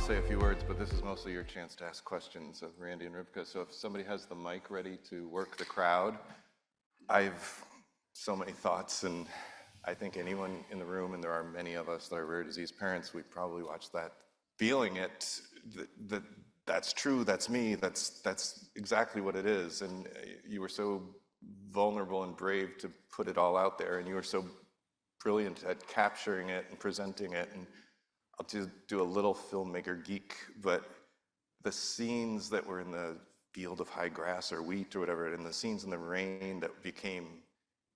say a few words, but this is mostly your chance to ask questions of Randi and Rivkah. So if somebody has the mic ready to work the crowd, I've so many thoughts, and I think anyone in the room, and there are many of us that are rare disease parents, we probably watch that, feeling it, that's true, that's me, that's exactly what it is. And you were so vulnerable and brave to put it all out there, and you were so brilliant at capturing it and presenting it. And I'll just do a little filmmaker geek, but the scenes that were in the field of high grass or wheat or whatever, and the scenes in the rain that became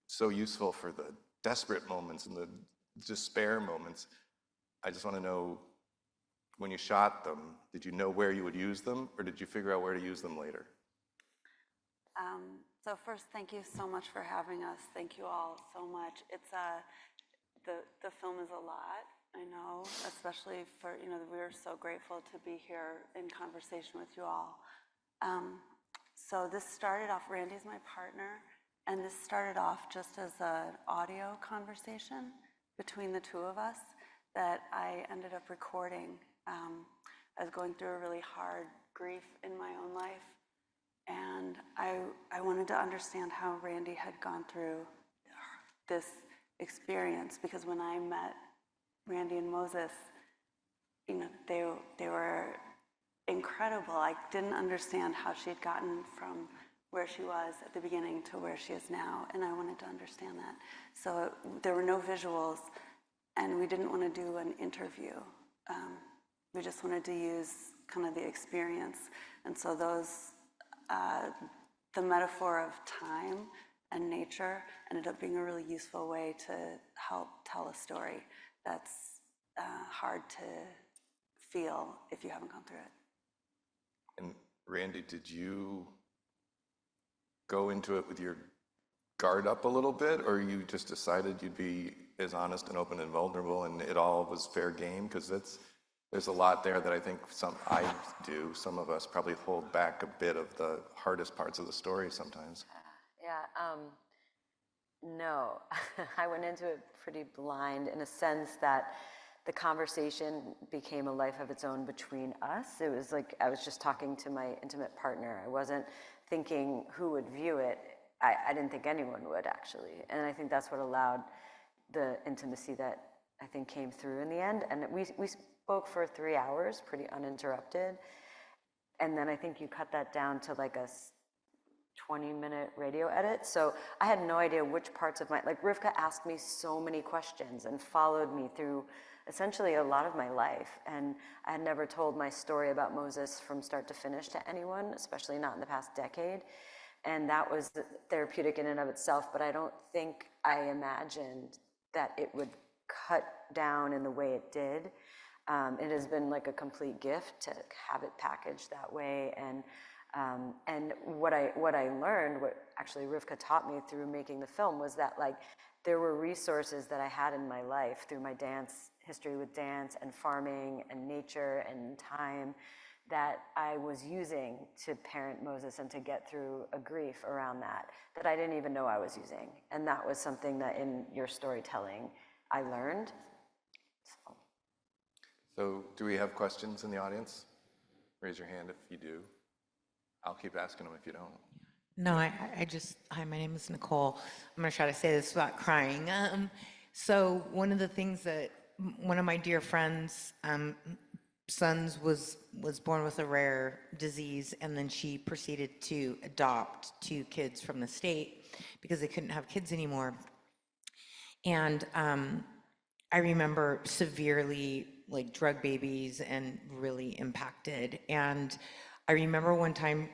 so useful for the desperate moments and the despair moments, I just want to know, when you shot them, did you know where you would use them, or did you figure out where to use them later? So first, thank you so much for having us. Thank you all so much. It's the film is a lot, I know, especially for, we're so grateful to be here in conversation with you all. So this started off, Randi's my partner, and this started off just as an audio conversation between the two of us that I ended up recording. I was going through a really hard grief in my own life, and I wanted to understand how Randi had gone through this experience, because when I met Randi and Moses, they were incredible. I didn't understand how she'd gotten from where she was at the beginning to where she is now, and I wanted to understand that. So there were no visuals, and we didn't want to do an interview. We just wanted to use kind of the experience. And so the metaphor of time and nature ended up being a really useful way to help tell a story that's hard to feel if you haven't gone through it. And Randi, did you go into it with your guard up a little bit, or you just decided you'd be as honest and open and vulnerable and it all was fair game? Because there's a lot there that I think some of us probably hold back a bit of the hardest parts of the story sometimes. No, I went into it pretty blind, in a sense that the conversation became a life of its own between us. It was like I was just talking to my intimate partner. I wasn't thinking who would view it. I didn't think anyone would, actually. And I think that's what allowed the intimacy that I think came through in the end. And we spoke for 3 hours, pretty uninterrupted. And then I think you cut that down to like a 20-minute radio edit. So I had no idea which parts of like Rivkah asked me so many questions and followed me through essentially a lot of my life. And I had never told my story about Moses from start to finish to anyone, especially not in the past decade. And that was therapeutic in and of itself, but I don't think I imagined that it would cut down in the way it did. It has been like a complete gift to have it packaged that way. And what I learned, what actually Rivkah taught me through making the film, was that like there were resources that I had in my life through my history with dance and farming and nature and time that I was using to parent Moses and to get through a grief around that I didn't even know I was using. And that was something that in your storytelling I learned. So do we have questions in the audience? Raise your hand if you do. I'll keep asking them if you don't. No, hi, my name is Nicole. I'm gonna try to say this without crying. So one of the things that one of my dear friends' sons was born with a rare disease, and then she proceeded to adopt 2 kids from the state because they couldn't have kids anymore. And I remember severely like drug babies and really impacted. And I remember one time,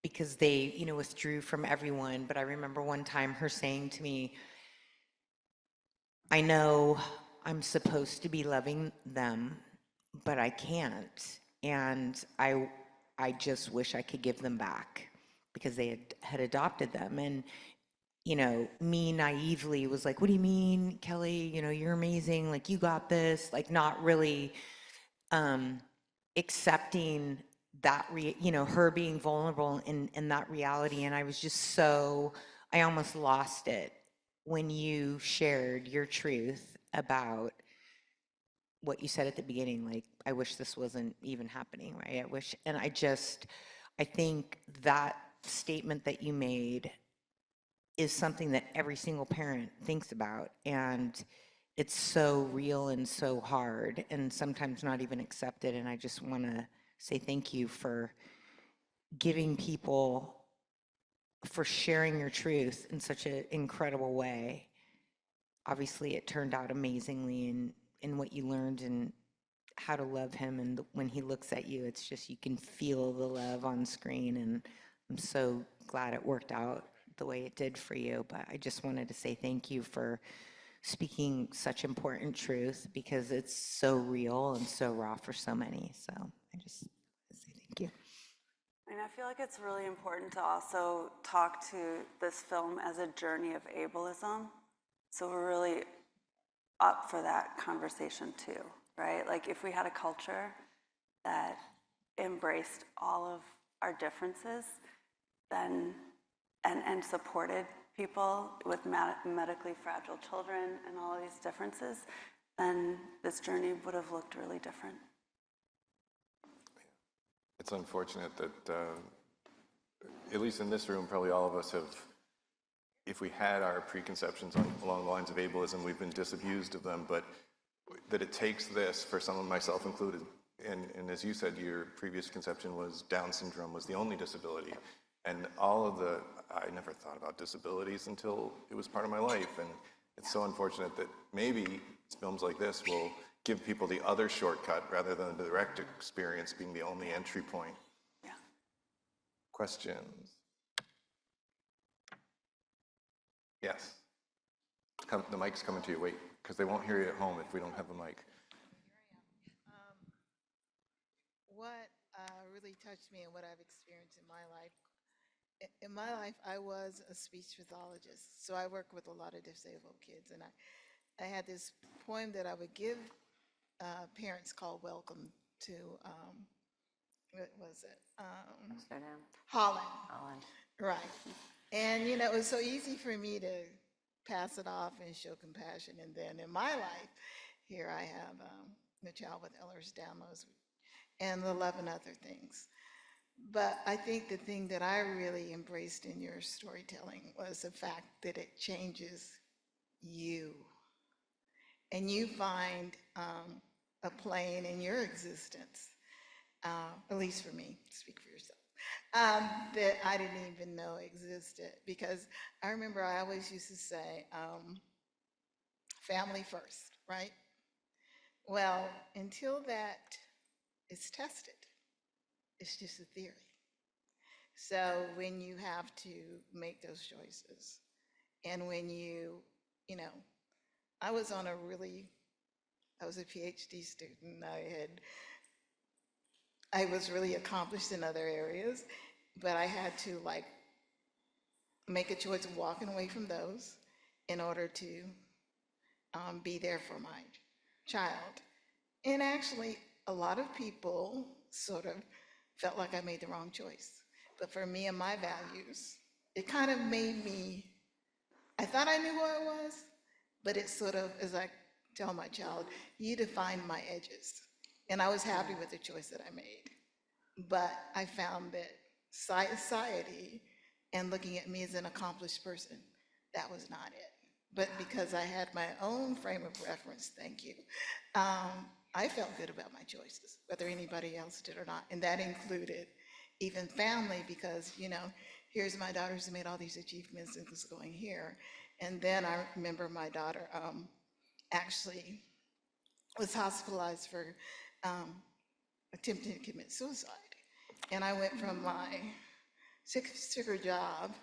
because they, withdrew from everyone, but I remember one time her saying to me, I know I'm supposed to be loving them, but I can't. And I just wish I could give them back, because they had adopted them. And, me naively was like, what do you mean, Kelly? You're amazing. Like, you got this. Like, not really accepting that, her being vulnerable in that reality. And I was just I almost lost it when you shared your truth about what you said at the beginning, like, I wish this wasn't even happening, right? I think that statement that you made is something that every single parent thinks about. And it's so real and so hard and sometimes not even accepted. And I just want to say thank you for giving people, for sharing your truth in such an incredible way. Obviously, it turned out amazingly in what you learned and how to love him. And when he looks at you, it's just, you can feel the love on screen. And I'm so glad it worked out the way it did for you. But I just wanted to say thank you for speaking such important truth, because it's so real and so raw for so many. So I just say thank you. And I feel like it's really important to also talk to this film as a journey of ableism. So we're really up for that conversation too, right? Like if we had a culture that embraced all of our differences, then and supported people with medically fragile children and all of these differences, then this journey would have looked really different. It's unfortunate that, at least in this room, probably all of us have, if we had our preconceptions along the lines of ableism, we've been disabused of them, but that it takes this, for someone, myself included, and as you said, your previous conception was Down syndrome was the only disability. And I never thought about disabilities until it was part of my life. And it's so unfortunate that maybe films like this will give people the other shortcut rather than the direct experience being the only entry point. Yeah. Questions? Yes. The mic's coming to you. Wait, because they won't hear you at home if we don't have a mic. What really touched me and what I've experienced in my life. In my life, I was a speech pathologist, so I work with a lot of disabled kids, and I had this poem that I would give parents called Welcome to, what was it? Amsterdam. Holland. Holland. Right. And, you know, it was so easy for me to pass it off and show compassion. And then in my life, here I have a child with Ehlers-Danlos and 11 other things. But I think the thing that I really embraced in your storytelling was the fact that it changes you. And you find a plane in your existence, at least for me, speak for yourself, that I didn't even know existed. Because I remember I always used to say, family first, right? Well, until that is tested, it's just a theory. So when you have to make those choices, and when you know, I was a PhD student. I was really accomplished in other areas, but I had to like make a choice of walking away from those in order to be there for my child. And actually, a lot of people sort of felt like I made the wrong choice. But for me and my values, it kind of made me, I thought I knew who I was, but it sort of, as I tell my child, you defined my edges. And I was happy with the choice that I made. But I found that society and looking at me as an accomplished person, that was not it. But because I had my own frame of reference, thank you, I felt good about my choices, whether anybody else did or not. And that included even family, because, you know, here's my daughter who's made all these achievements and was going here. And then I remember my daughter actually was hospitalized for attempting to commit suicide. And I went from my six-figure job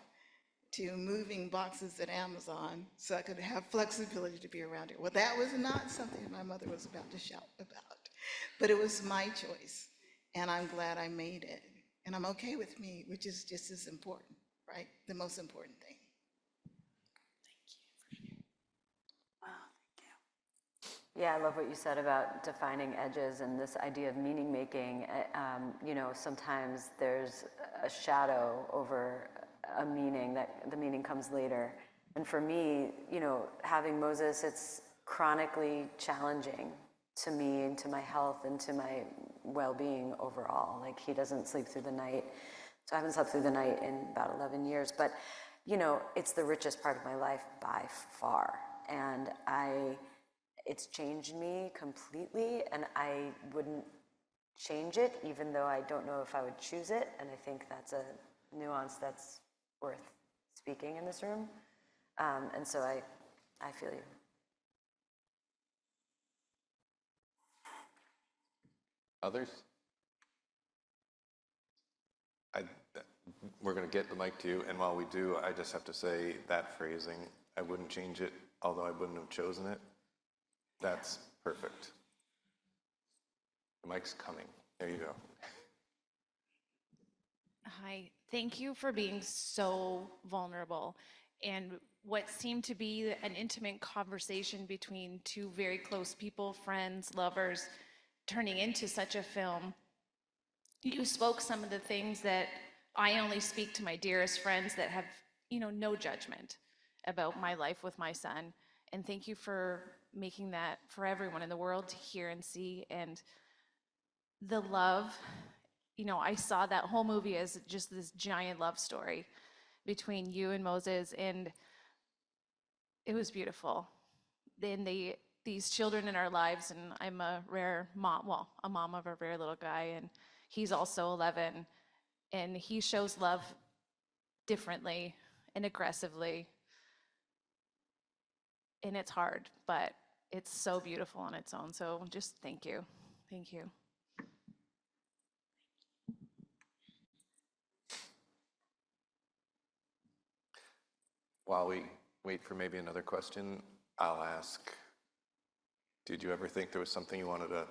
to moving boxes at Amazon so I could have flexibility to be around her. Well, that was not something my mother was about to shout about, but it was my choice, and I'm glad I made it. And I'm okay with me, which is just as important, right? The most important thing. Wow, thank you. Yeah, I love what you said about defining edges and this idea of meaning making. You know, sometimes there's a shadow over a meaning, that the meaning comes later. And for me, you know, having Moses, it's chronically challenging to me and to my health and to my well-being overall. Like, he doesn't sleep through the night. So I haven't slept through the night in about 11 years, but it's the richest part of my life by far. And it's changed me completely, and I wouldn't change it, even though I don't know if I would choose it. And I think that's a nuance that's worth speaking in this room. And so I feel you. Others? We're going to get the mic to you, and while we do, I just have to say that phrasing, I wouldn't change it, although I wouldn't have chosen it. That's perfect. The mic's coming. There you go. Hi, thank you for being so vulnerable. And what seemed to be an intimate conversation between two very close people, friends, lovers, turning into such a film. You spoke some of the things that I only speak to my dearest friends that have, no judgment about my life with my son. And thank you for making that for everyone in the world to hear and see. And the love, I saw that whole movie as just this giant love story between you and Moses, and it was beautiful. Then these children in our lives, and I'm a rare mom, a mom of a rare little guy, and he's also 11, and he shows love differently and aggressively, and it's hard, but it's so beautiful on its own. So just thank you. Thank you. While we wait for maybe another question, I'll ask, did you ever think there was something you wanted to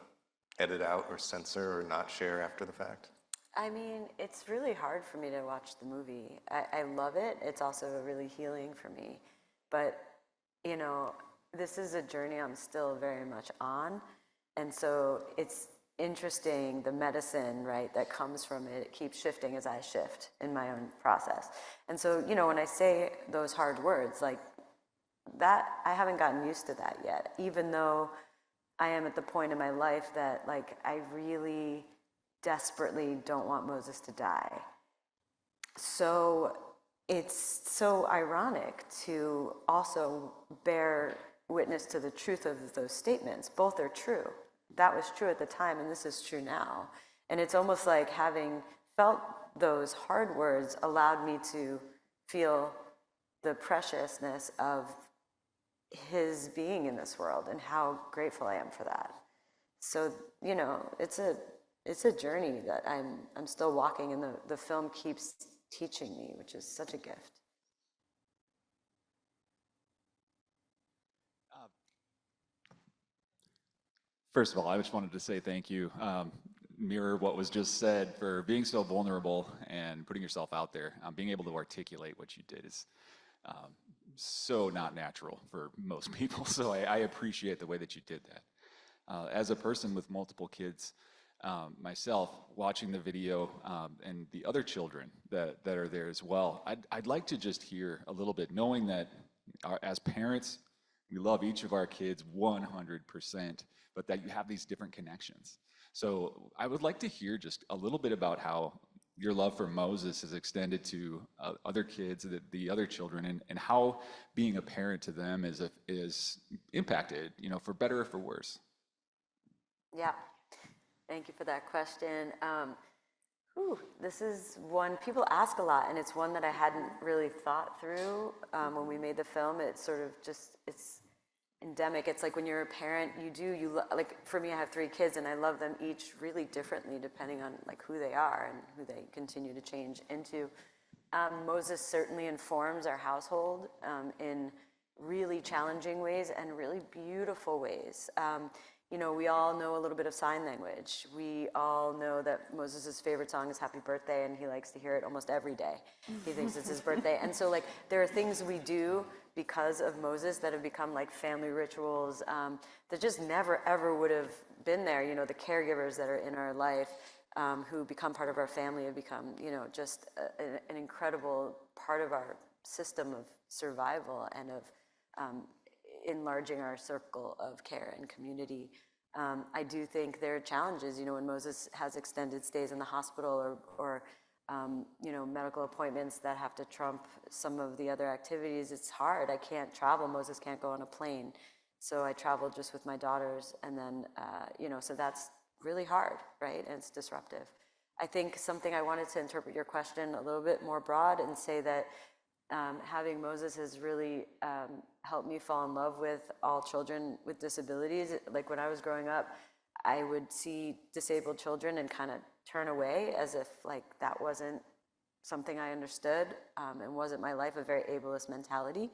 edit out or censor or not share after the fact? I mean, it's really hard for me to watch the movie. I love it. It's also really healing for me. But, this is a journey I'm still very much on. And so it's interesting, the medicine, right, that comes from it. It keeps shifting as I shift in my own process. And so, when I say those hard words, like that, I haven't gotten used to that yet, even though I am at the point in my life that, like, I really desperately don't want Moses to die. So it's so ironic to also bear witness to the truth of those statements. Both are true. That was true at the time, and this is true now. And it's almost like having felt those hard words allowed me to feel the preciousness of his being in this world and how grateful I am for that. So, it's a journey that I'm still walking, and the film keeps teaching me, which is such a gift. First of all, I just wanted to say thank you. Mirror what was just said, for being so vulnerable and putting yourself out there. Being able to articulate what you did is so not natural for most people. So I appreciate the way that you did that. As a person with multiple kids, myself, watching the video and the other children that are there as well, I'd like to just hear a little bit, knowing that as parents, we love each of our kids 100%, but that you have these different connections. So I would like to hear just a little bit about how your love for Moses is extended to other kids, the other children, and how being a parent to them is impacted, for better or for worse. Yeah, thank you for that question. This is one people ask a lot, and it's one that I hadn't really thought through when we made the film. It's sort of just, it's endemic. It's like when you're a parent, like for me, I have 3 kids, and I love them each really differently depending on like who they are and who they continue to change into. Moses certainly informs our household in really challenging ways and really beautiful ways. We all know a little bit of sign language. We all know that Moses' favorite song is Happy Birthday, and he likes to hear it almost every day. He thinks it's his birthday. And so, like, there are things we do because of Moses that have become like family rituals that just never, ever would have been there. The caregivers that are in our life who become part of our family have become, just an incredible part of our system of survival and of enlarging our circle of care and community. I do think there are challenges, when Moses has extended stays in the hospital or medical appointments that have to trump some of the other activities. It's hard. I can't travel. Moses can't go on a plane. So I traveled just with my daughters. And then, so that's really hard, right? And it's disruptive. I think something I wanted to interpret your question a little bit more broad and say that having Moses has really helped me fall in love with all children with disabilities. Like when I was growing up, I would see disabled children and kind of turn away as if like that wasn't something I understood and wasn't my life, a very ableist mentality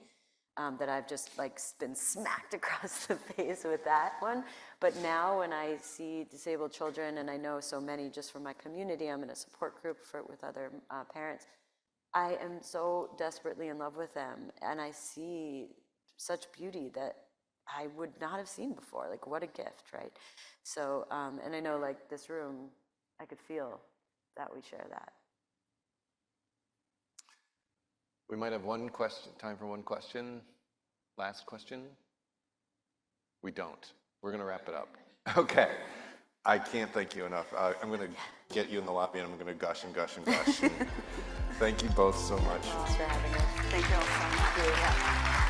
that I've just like been smacked across the face with that one. But now when I see disabled children, and I know so many just from my community, I'm in a support group with other parents, I am so desperately in love with them, and I see such beauty that I would not have seen before. Like, what a gift, right? So, and I know, like, this room, I could feel that we share that. We might have time for one question. Last question? We don't. We're going to wrap it up. Okay. I can't thank you enough. I'm going to get you in the lobby, and I'm going to gush and gush and gush. And thank you both so much. Thanks for having us. Thank you all so much. Yeah.